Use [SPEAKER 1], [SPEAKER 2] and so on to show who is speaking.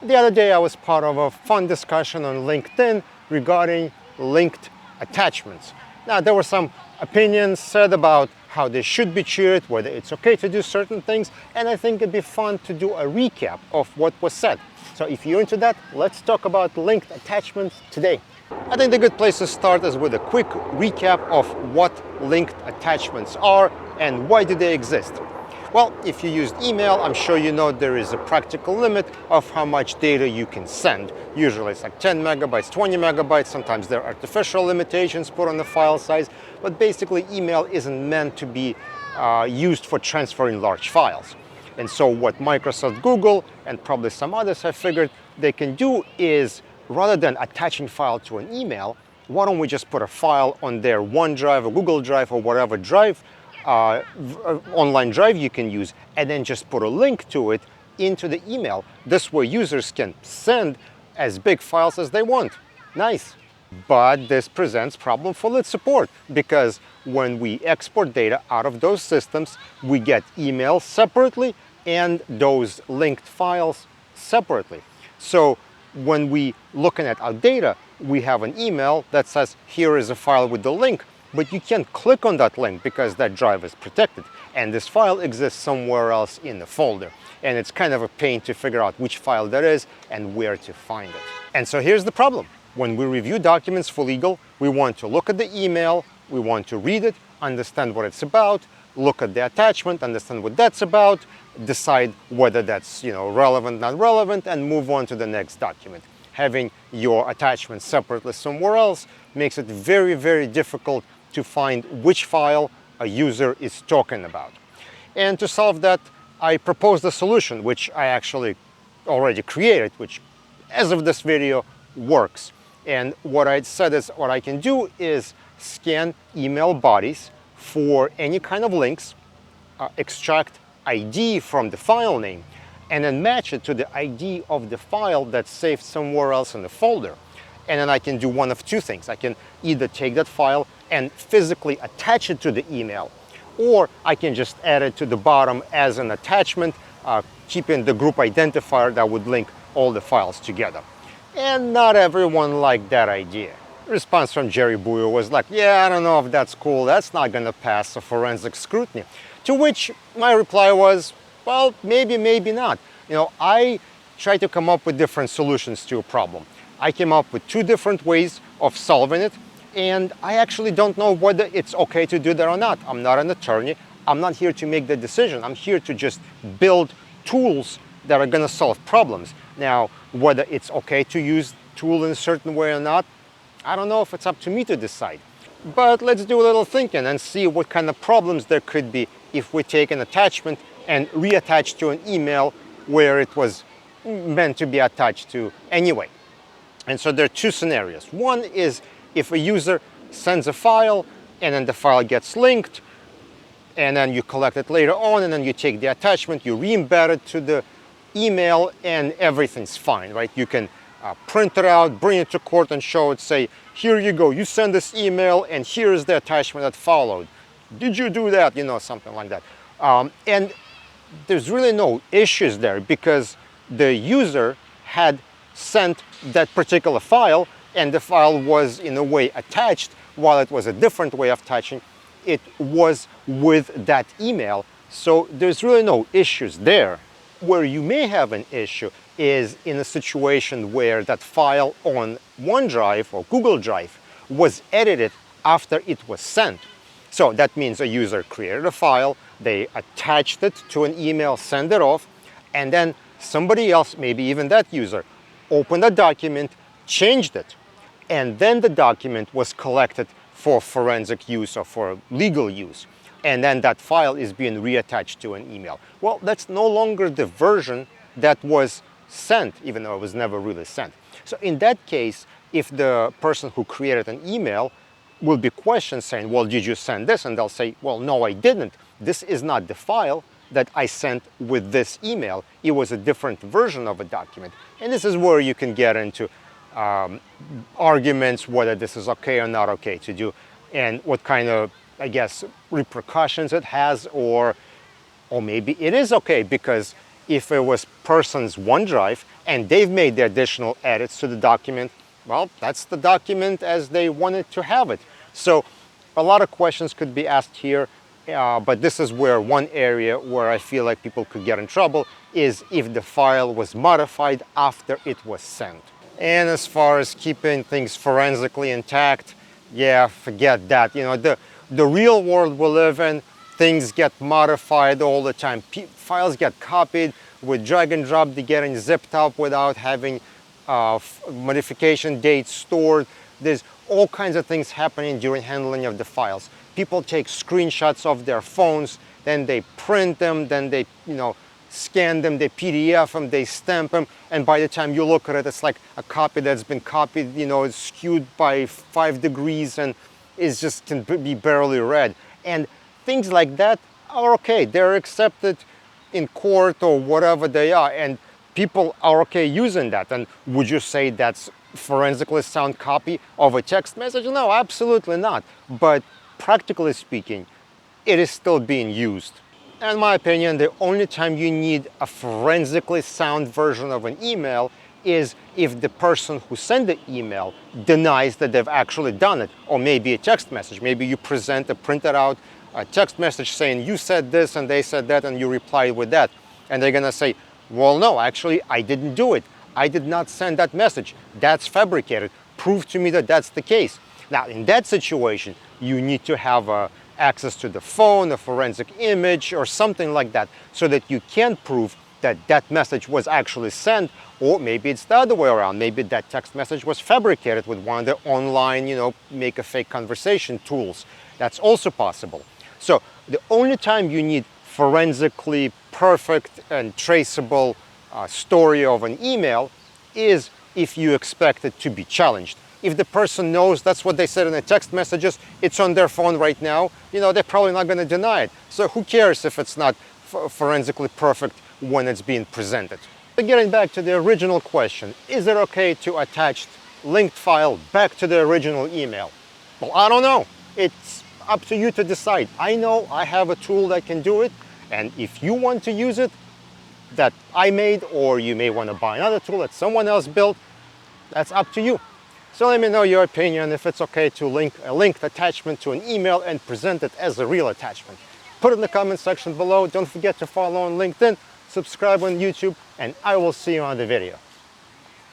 [SPEAKER 1] The other day I was part of a fun discussion on LinkedIn regarding linked attachments. Now, there were some opinions said about how they should be treated, whether it's okay to do certain things, and I think it'd be fun to do a recap of what was said. So if you're into that, let's talk about linked attachments today. I think the good place to start is with a quick recap of what linked attachments are and why do they exist. Well, if you used email, I'm sure you know there is a practical limit of how much data you can send. Usually it's like 10 megabytes, 20 megabytes. Sometimes there are artificial limitations put on the file size, but basically email isn't meant to be used for transferring large files. And so what Microsoft, Google, and probably some others have figured they can do is, rather than attaching file to an email, why don't we just put a file on their OneDrive or Google Drive or whatever drive, online drive you can use, and then just put a link to it into the email. This way users can send as big files as they want. Nice. But this presents problem for lit support, because when we export data out of those systems, we get emails separately and those linked files separately. So when we looking at our data, we have an email that says, here is a file with the link, but you can't click on that link because that drive is protected. And this file exists somewhere else in the folder. And it's kind of a pain to figure out which file that is and where to find it. And so here's the problem. When we review documents for legal, we want to look at the email, we want to read it, understand what it's about, look at the attachment, understand what that's about, decide whether that's relevant, not relevant, and move on to the next document. Having your attachment separately somewhere else makes it very, very difficult to find which file a user is talking about. And to solve that, I proposed a solution which I actually already created, which as of this video works. And what I said is, what I can do is scan email bodies for any kind of links, extract ID from the file name, and then match it to the ID of the file that's saved somewhere else in the folder. And then I can do one of two things. I can either take that file and physically attach it to the email, or I can just add it to the bottom as an attachment, keeping the group identifier that would link all the files together. And not everyone liked that idea. The response from Jerry Bouyer was like, yeah, I don't know if that's cool. That's not going to pass a forensic scrutiny. To which my reply was, well, maybe, maybe not. I try to come up with different solutions to a problem. I came up with two different ways of solving it, and I actually don't know whether it's okay to do that or not. I'm not an attorney. I'm not here to make the decision. I'm here to just build tools that are going to solve problems. Now, whether it's okay to use tool in a certain way or not, I don't know if it's up to me to decide. But let's do a little thinking and see what kind of problems there could be if we take an attachment and reattach to an email where it was meant to be attached to anyway. And so there are two scenarios. One is if a user sends a file and then the file gets linked, and then you collect it later on, and then you take the attachment, you re-embed it to the email, and everything's fine, right? You can print it out, bring it to court and show it, say, here you go, you send this email and here's the attachment that followed. Did you do that? Something like that. And there's really no issues there because the user had sent that particular file and the file was in a way attached. While it was a different way of attaching, it was with that email. So there's really no issues there. Where you may have an issue is in a situation where that file on OneDrive or Google Drive was edited after it was sent. So that means a user created a file, they attached it to an email, send it off, and then somebody else, maybe even that user, opened a document, changed it, and then the document was collected for forensic use or for legal use. And then that file is being reattached to an email. Well, that's no longer the version that was sent, even though it was never really sent. So in that case, if the person who created an email will be questioned saying, well, did you send this? And they'll say, well, no, I didn't. This is not the file that I sent with this email. It was a different version of a document. And this is where you can get into arguments whether this is okay or not okay to do, and what kind of, I guess, repercussions it has, or maybe it is okay, because if it was person's OneDrive and they've made the additional edits to the document, well, that's the document as they wanted to have it. So a lot of questions could be asked here, but this is where one area where I feel like people could get in trouble is if the file was modified after it was sent. And as far as keeping things forensically intact, yeah, forget that. You know, the real world we live in, things get modified all the time. Files get copied with drag and drop, they getting zipped up without having modification dates stored. There's all kinds of things happening during handling of the files. People take screenshots of their phones, then they print them, then they, scan them, they PDF them, they stamp them, and by the time you look at it, it's like a copy that's been copied, it's skewed by 5 degrees and is just can be barely read. And things like that are okay. They're accepted in court or whatever they are, and people are okay using that. And would you say that's forensically sound copy of a text message? No, absolutely not. But practically speaking, it is still being used. And in my opinion, the only time you need a forensically sound version of an email is if the person who sent the email denies that they've actually done it, or maybe a text message. Maybe you present a printed out a text message saying you said this and they said that, and you reply with that, and they're gonna say, well, no, actually I didn't do it. I did not send that message. That's fabricated. Prove to me that that's the case. Now, in that situation, you need to have access to the phone, a forensic image, or something like that, so that you can prove that that message was actually sent, or maybe it's the other way around. Maybe that text message was fabricated with one of the online, make a fake conversation tools. That's also possible. So the only time you need forensically perfect and traceable story of an email is if you expect it to be challenged. If the person knows that's what they said in the text messages, it's on their phone right now, they're probably not going to deny it. So who cares if it's not forensically perfect when it's being presented? But getting back to the original question, is it okay to attach linked file back to the original email? Well, I don't know. It's up to you to decide. I know I have a tool that can do it, and if you want to use it that I made, or you may want to buy another tool that someone else built, that's up to you. So let me know your opinion, if it's okay to link a linked attachment to an email and present it as a real attachment. Put it in the comment section below. Don't forget to follow on LinkedIn, subscribe on YouTube, and I will see you on the video.